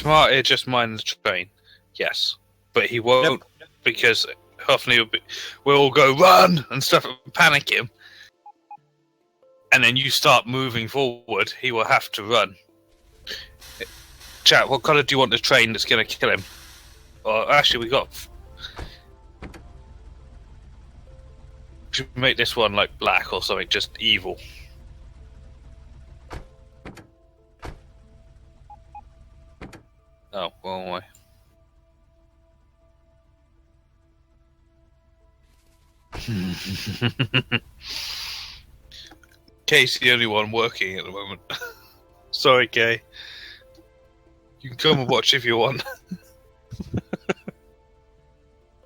smart, he'll just mine the train. Yes. But he won't, because Huffney will all go, run! And stuff, and panic him. And then you start moving forward, he will have to run. Chat, what colour do you want the train that's going to kill him? Or actually, we got... should make this one like black or something, just evil. Oh, wrong way. Kay's the only one working at the moment. Sorry, Kay. You can come and watch if you want.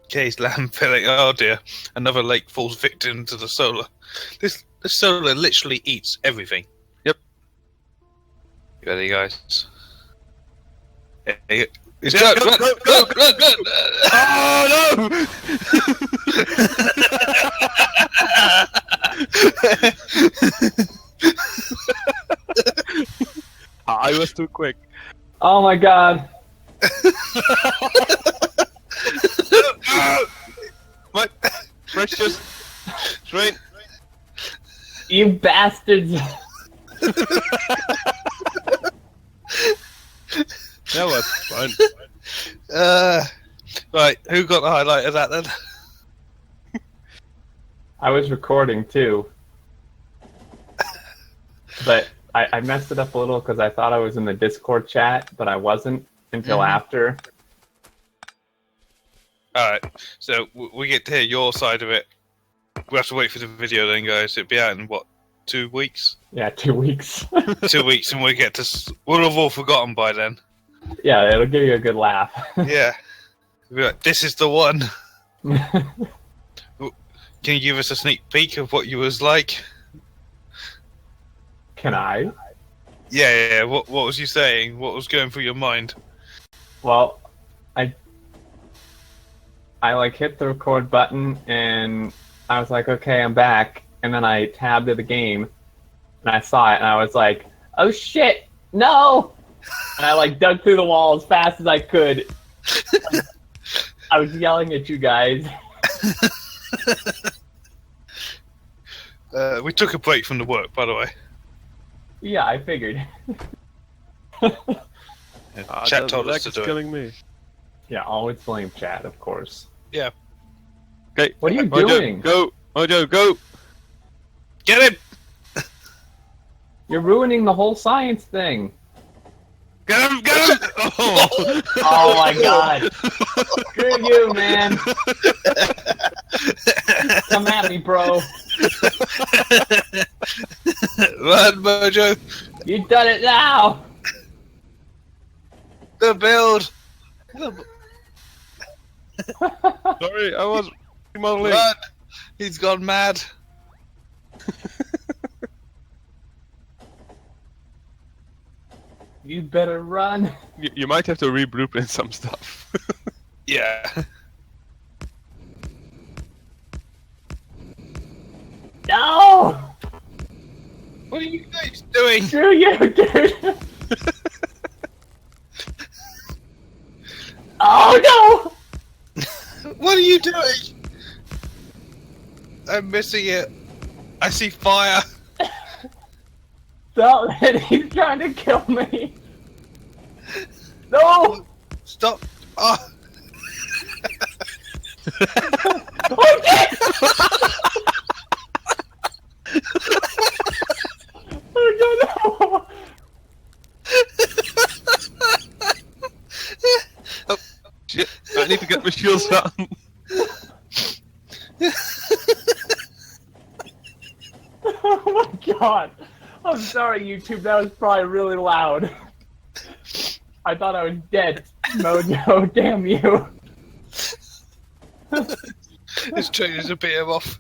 Kay's landfilling. Oh dear. Another lake falls victim to the solar. This solar literally eats everything. Yep. You ready, guys? Hey, it's go! Oh no! I was too quick. Oh my god. My precious train. You bastards. That was fun. Right, who got the highlight of that then? I was recording too. But I messed it up a little because I thought I was in the Discord chat, but I wasn't until after. Alright, so we get to hear your side of it. We have to wait for the video then, guys. It'll be out in, what, 2 weeks? Yeah, 2 weeks. 2 weeks, and we'll have all forgotten by then. Yeah, it'll give you a good laugh. Yeah. We'll be like, this is the one. Can you give us a sneak peek of what you was like? Can I? Yeah. What was you saying? What was going through your mind? Well, I like hit the record button and I was like, okay, I'm back. And then I tabbed to the game and I saw it and I was like, oh shit, no! And I like dug through the wall as fast as I could. I was yelling at you guys. We took a break from the work, by the way. Yeah, I figured. Chat told us to do killing me. Yeah, always blame chat, of course. Yeah. Okay. What are you Mojo, doing? Go! Mojo, go! Get him! You're ruining the whole science thing. Get him! Get him! Oh, Oh my god. Screw you, man. Come at me, bro. Run, Mojo! You done it now! The build! Sorry, I was remodeling. Run! He's gone mad. You better run. You might have to re-blueprint some stuff. Yeah. No! What are you guys doing? Screw you, dude! Oh no! What are you doing? I'm missing it. I see fire. Stop it! He's trying to kill me! No! Stop. Oh. Oh shit! Oh no! Oh, shit, I need to get my shields on. Oh my god! I'm sorry, YouTube. That was probably really loud. I thought I was dead. Mojo, damn you! This train is a bit of off.